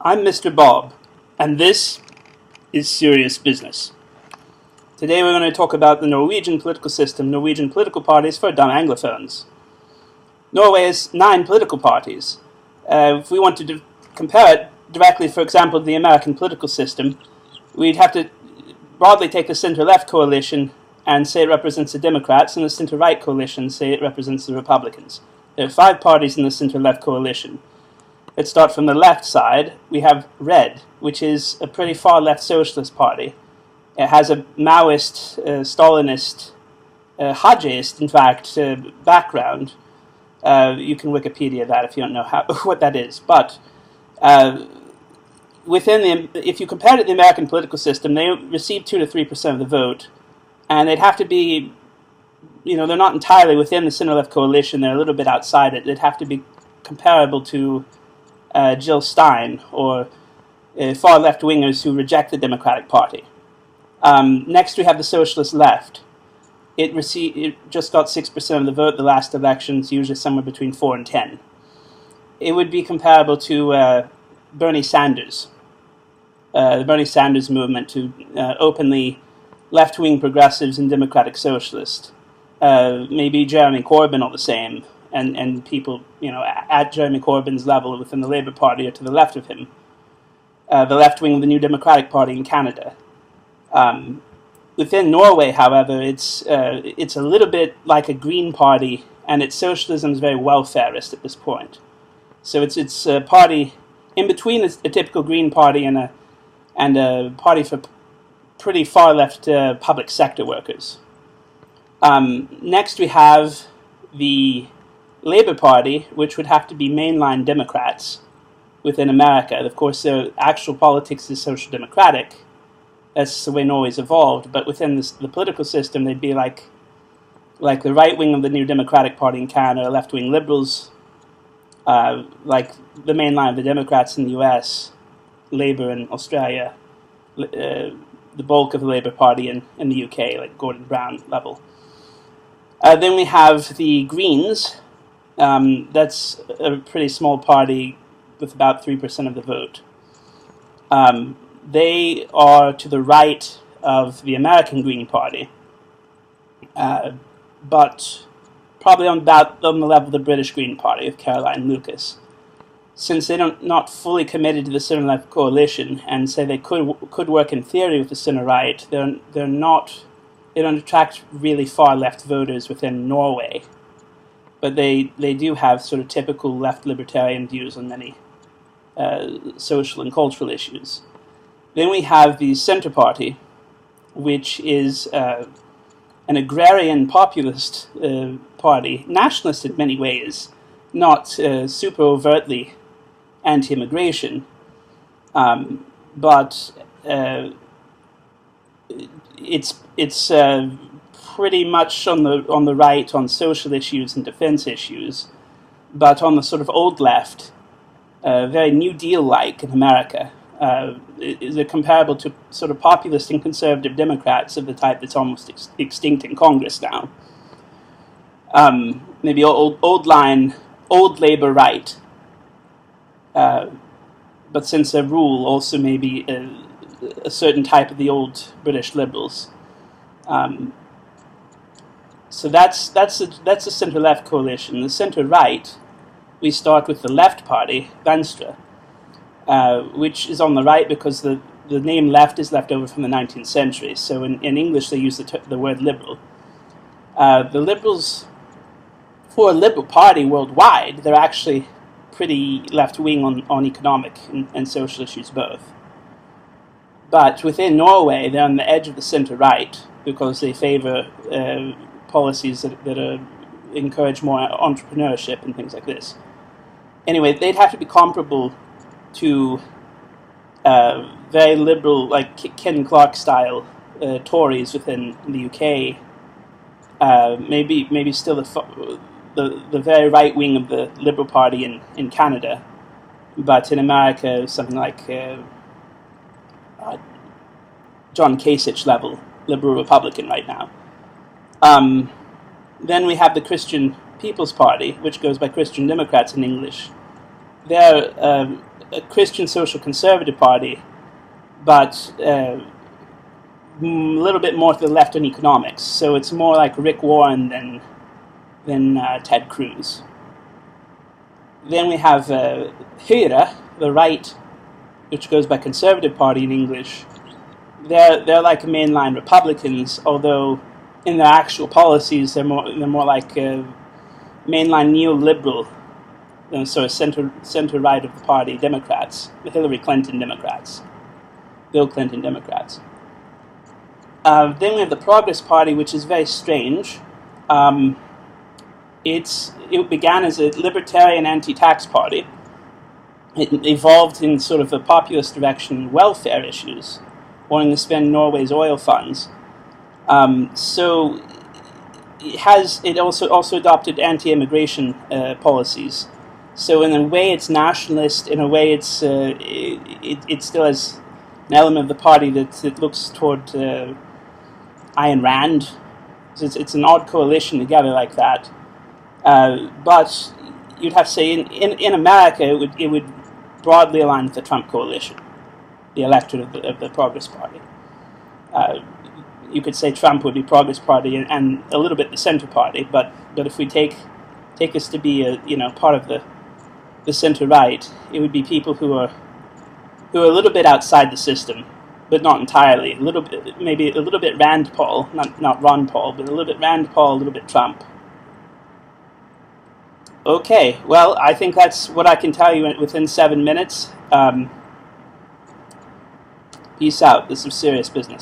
I'm Mr. Bob, and this is serious business. Today we're going to talk about the Norwegian political system, Norwegian political parties for dumb Anglophones. Norway has 9 political parties. If we want to compare it directly, for example, to the American political system, we'd have to broadly take the center-left coalition and say it represents the Democrats, and the center-right coalition say it represents the Republicans. There are 5 parties in the center-left coalition. Let's start from the left side. We have Red, which is a pretty far-left socialist party. It has a Maoist, Stalinist, Hadjist, in fact, background. You can Wikipedia that if you don't know what that is. But if you compare it to the American political system, they receive 2 to 3% of the vote, and they'd have to be, they're not entirely within the center-left coalition. They're a little bit outside it. They'd have to be comparable to Jill Stein or far left-wingers who reject the Democratic Party. Next, we have the Socialist Left. It just got 6% of the vote the last elections, usually somewhere between 4 and 10. It would be comparable to Bernie Sanders, the Bernie Sanders movement, to openly left-wing progressives and democratic socialists. Maybe Jeremy Corbyn all the same. And people, at Jeremy Corbyn's level within the Labour Party or to the left of him. The left wing of the New Democratic Party in Canada. Within Norway, however, it's a little bit like a Green Party, and its socialism is very welfarist at this point. So it's a party in between a typical Green Party and a party for pretty far left public sector workers. Next, we have the Labour Party, which would have to be mainline Democrats within America. Of course, their actual politics is social democratic. That's the way Norway's evolved. But within the political system, they'd be like the right wing of the New Democratic Party in Canada, left-wing liberals, like the mainline of the Democrats in the US, Labour in Australia, the bulk of the Labour Party in the UK, like Gordon Brown level. Then we have the Greens. That's a pretty small party with about 3% of the vote. They are to the right of the American Green Party, but probably on the level of the British Green Party of Caroline Lucas. Since they're not fully committed to the center-left coalition and say they could work in theory with the center-right, they don't attract really far-left voters within Norway. But they do have sort of typical left libertarian views on many social and cultural issues. Then we have the Centre Party, which is an agrarian populist party, nationalist in many ways, not super overtly anti-immigration, but it's pretty much on the right on social issues and defense issues, but on the sort of old left, very New Deal-like in America. They're comparable to sort of populist and conservative Democrats of the type that's almost extinct in Congress now. Maybe old Labour right, but since their rule also maybe a certain type of the old British Liberals. So that's the center-left coalition. The center-right, we start with the left party, Venstre, which is on the right because the name left is left over from the 19th century. So in English they use the word liberal. The liberals, for a liberal party worldwide, they're actually pretty left-wing on economic and social issues both. But within Norway, they're on the edge of the center-right because they favor policies that encourage more entrepreneurship and things like this. Anyway, they'd have to be comparable to very liberal, like Ken Clarke-style Tories within the UK. Maybe still the very right wing of the Liberal Party in Canada, but in America, something like John Kasich level Liberal Republican right now. Then we have the Christian People's Party, which goes by Christian Democrats in English. they're a Christian social conservative party, but a little bit more to the left on economics. So it's more like Rick Warren than Ted Cruz. Then we have Høyre, the right, which goes by Conservative Party in English. They're like mainline Republicans, although in their actual policies they're more like mainline neoliberal, sort of center right of the party Democrats, the Hillary Clinton Democrats, Bill Clinton Democrats. Then we have the Progress Party, which is very strange. It began as a libertarian anti-tax party. It evolved in sort of a populist direction, welfare issues, wanting to spend Norway's oil funds. So it also adopted anti-immigration policies. So in a way it's nationalist. In a way it still has an element of the party that looks toward Ayn Rand. So it's an odd coalition together like that. But you'd have to say in America it would broadly align with the Trump coalition, the electorate of the Progress Party. You could say Trump would be Progress Party and a little bit the Center Party, but if we take us to be part of the center right, it would be people who are a little bit outside the system, but not entirely. Maybe a little bit Rand Paul, not Ron Paul, but a little bit Rand Paul, a little bit Trump. Okay, well, I think that's what I can tell you within 7 minutes. Peace out. This is serious business.